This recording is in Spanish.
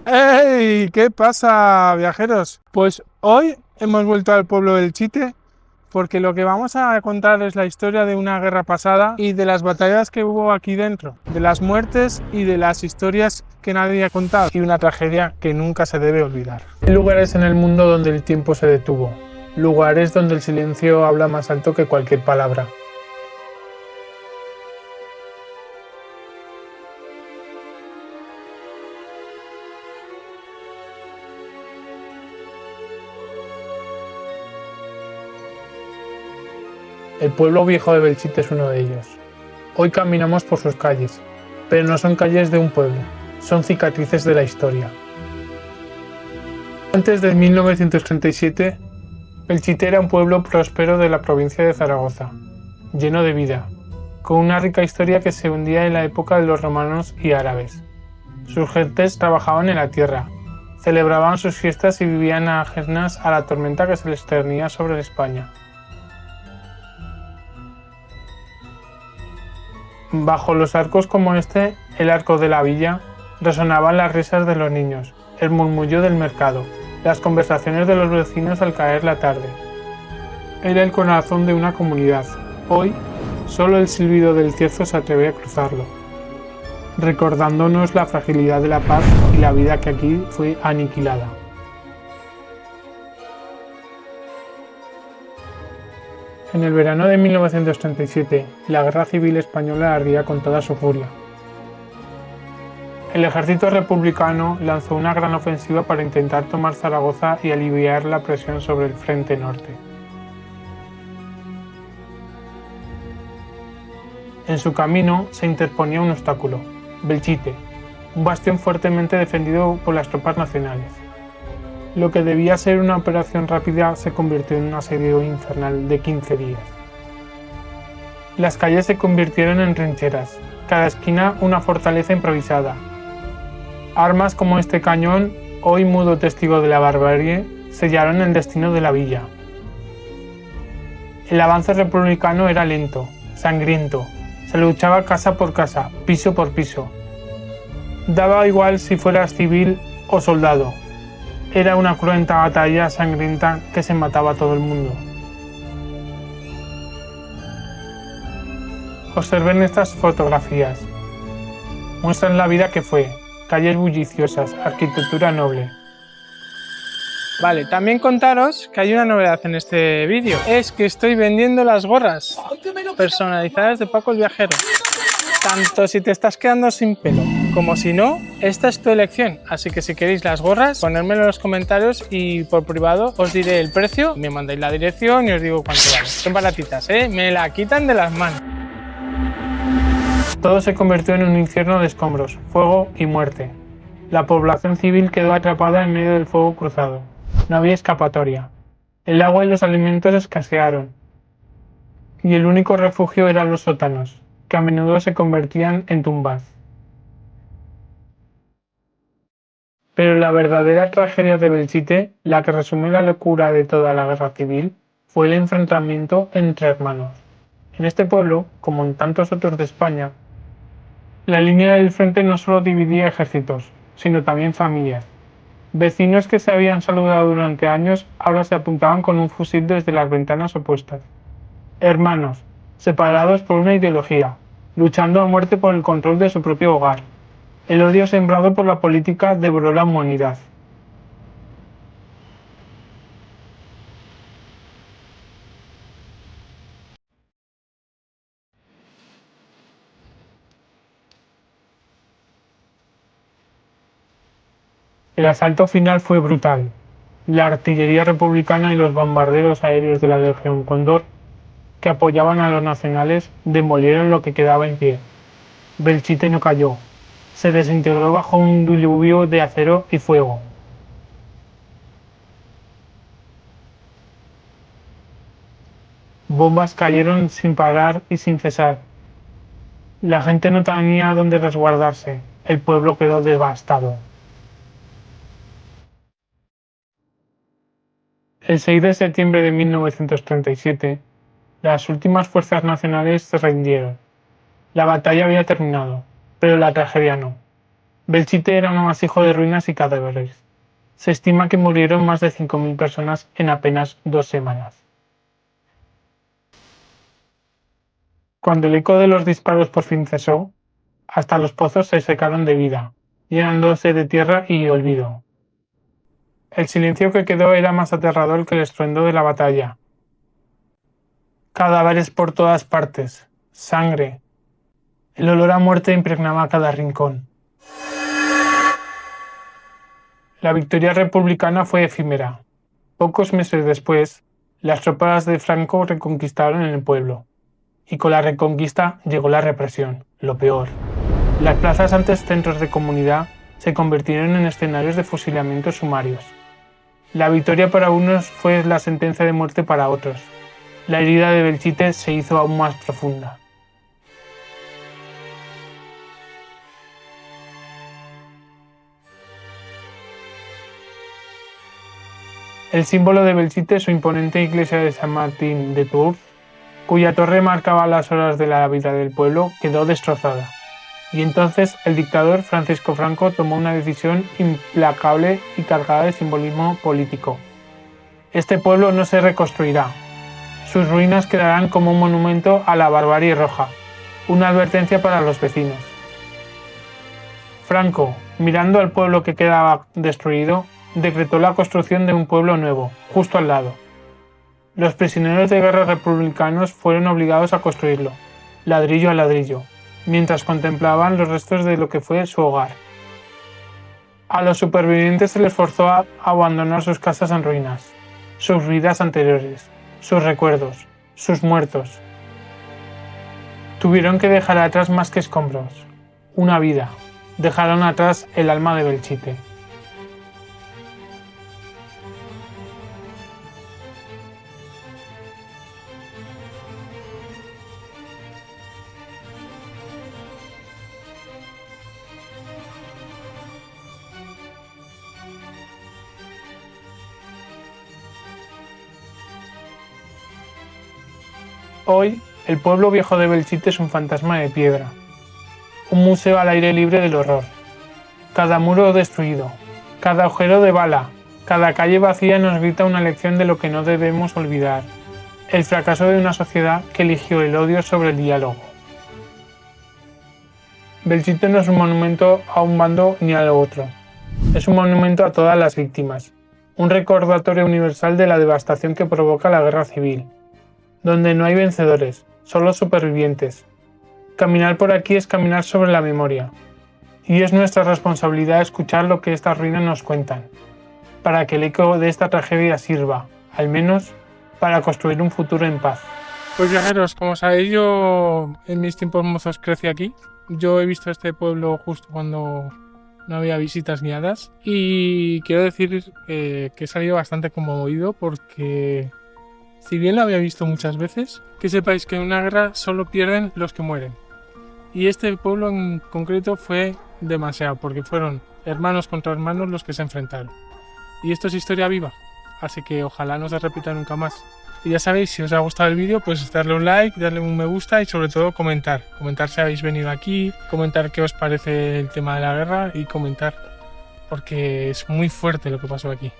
¡Hey! ¿Qué pasa, viajeros? Pues hoy hemos vuelto al pueblo del Chite porque lo que vamos a contar es la historia de una guerra pasada y de las batallas que hubo aquí dentro, de las muertes y de las historias que nadie ha contado y una tragedia que nunca se debe olvidar. Hay lugares en el mundo donde el tiempo se detuvo, lugares donde el silencio habla más alto que cualquier palabra. El pueblo viejo de Belchite es uno de ellos. Hoy caminamos por sus calles, pero no son calles de un pueblo, son cicatrices de la historia. Antes de 1937, Belchite era un pueblo próspero de la provincia de Zaragoza, lleno de vida, con una rica historia que se hundía en la época de los romanos y árabes. Sus gentes trabajaban en la tierra, celebraban sus fiestas y vivían ajenas a la tormenta que se les cernía sobre España. Bajo los arcos como este, el arco de la villa, resonaban las risas de los niños, el murmullo del mercado, las conversaciones de los vecinos al caer la tarde. Era el corazón de una comunidad. Hoy, solo el silbido del cierzo se atreve a cruzarlo, recordándonos la fragilidad de la paz y la vida que aquí fue aniquilada. En el verano de 1937, la Guerra Civil Española ardía con toda su furia. El ejército republicano lanzó una gran ofensiva para intentar tomar Zaragoza y aliviar la presión sobre el frente norte. En su camino se interponía un obstáculo, Belchite, un bastión fuertemente defendido por las tropas nacionales. Lo que debía ser una operación rápida se convirtió en un asedio infernal de 15 días. Las calles se convirtieron en trincheras, cada esquina una fortaleza improvisada. Armas como este cañón, hoy mudo testigo de la barbarie, sellaron el destino de la villa. El avance republicano era lento, sangriento, se luchaba casa por casa, piso por piso. Daba igual si fueras civil o soldado. Era una cruenta batalla sangrienta que se mataba a todo el mundo. Observen estas fotografías. Muestran la vida que fue, calles bulliciosas, arquitectura noble. Vale, también contaros que hay una novedad en este vídeo. Es que estoy vendiendo las gorras personalizadas de Paco el Viajero. Tanto si te estás quedando sin pelo como si no, esta es tu elección. Así que si queréis las gorras, ponedmelo en los comentarios y por privado os diré el precio, me mandáis la dirección y os digo cuánto vale. Son baratitas, me la quitan de las manos. Todo se convirtió en un infierno de escombros, fuego y muerte. La población civil quedó atrapada en medio del fuego cruzado. No había escapatoria. El agua y los alimentos escasearon. Y el único refugio eran los sótanos, que a menudo se convertían en tumbas. Pero la verdadera tragedia de Belchite, la que resume la locura de toda la guerra civil, fue el enfrentamiento entre hermanos. En este pueblo, como en tantos otros de España, la línea del frente no solo dividía ejércitos, sino también familias. Vecinos que se habían saludado durante años ahora se apuntaban con un fusil desde las ventanas opuestas. Hermanos, separados por una ideología, luchando a muerte por el control de su propio hogar. El odio sembrado por la política devoró la humanidad. El asalto final fue brutal. La artillería republicana y los bombarderos aéreos de la Legión Cóndor, que apoyaban a los nacionales, demolieron lo que quedaba en pie. Belchite no cayó. Se desintegró bajo un diluvio de acero y fuego. Bombas cayeron sin parar y sin cesar. La gente no tenía dónde resguardarse. El pueblo quedó devastado. El 6 de septiembre de 1937, las últimas fuerzas nacionales se rindieron. La batalla había terminado, pero la tragedia no. Belchite era un amasijo de ruinas y cadáveres. Se estima que murieron más de 5.000 personas en apenas 2 semanas. Cuando el eco de los disparos por fin cesó, hasta los pozos se secaron de vida, llenándose de tierra y olvido. El silencio que quedó era más aterrador que el estruendo de la batalla. Cadáveres por todas partes, sangre. El olor a muerte impregnaba cada rincón. La victoria republicana fue efímera. Pocos meses después, las tropas de Franco reconquistaron el pueblo. Y con la reconquista llegó la represión, lo peor. Las plazas, antes centros de comunidad, se convirtieron en escenarios de fusilamientos sumarios. La victoria para unos fue la sentencia de muerte para otros. La herida de Belchite se hizo aún más profunda. El símbolo de Belchite es su imponente iglesia de San Martín de Tours, cuya torre marcaba las horas de la vida del pueblo, quedó destrozada. Y entonces el dictador Francisco Franco tomó una decisión implacable y cargada de simbolismo político. Este pueblo no se reconstruirá. Sus ruinas quedarán como un monumento a la barbarie roja, una advertencia para los vecinos. Franco, mirando al pueblo que quedaba destruido, decretó la construcción de un pueblo nuevo, justo al lado. Los prisioneros de guerra republicanos fueron obligados a construirlo, ladrillo a ladrillo, mientras contemplaban los restos de lo que fue su hogar. A los supervivientes se les forzó a abandonar sus casas en ruinas, sus vidas anteriores, sus recuerdos, sus muertos. Tuvieron que dejar atrás más que escombros, una vida. Dejaron atrás el alma de Belchite. Hoy, el pueblo viejo de Belchite es un fantasma de piedra, un museo al aire libre del horror. Cada muro destruido, cada agujero de bala, cada calle vacía nos grita una lección de lo que no debemos olvidar: el fracaso de una sociedad que eligió el odio sobre el diálogo. Belchite no es un monumento a un bando ni al otro, es un monumento a todas las víctimas, un recordatorio universal de la devastación que provoca la guerra civil, donde no hay vencedores, solo supervivientes. Caminar por aquí es caminar sobre la memoria, y es nuestra responsabilidad escuchar lo que estas ruinas nos cuentan, para que el eco de esta tragedia sirva, al menos, para construir un futuro en paz. Pues viajeros, como sabéis, yo en mis tiempos mozos crecí aquí. Yo he visto este pueblo justo cuando no había visitas guiadas, y quiero decir que he salido bastante conmovido porque, si bien lo había visto muchas veces, que sepáis que en una guerra solo pierden los que mueren. Y este pueblo en concreto fue demasiado, porque fueron hermanos contra hermanos los que se enfrentaron. Y esto es historia viva, así que ojalá no se repita nunca más. Y ya sabéis, si os ha gustado el vídeo, pues darle un like, darle un me gusta y sobre todo comentar. Comentar si habéis venido aquí, comentar qué os parece el tema de la guerra y comentar, porque es muy fuerte lo que pasó aquí.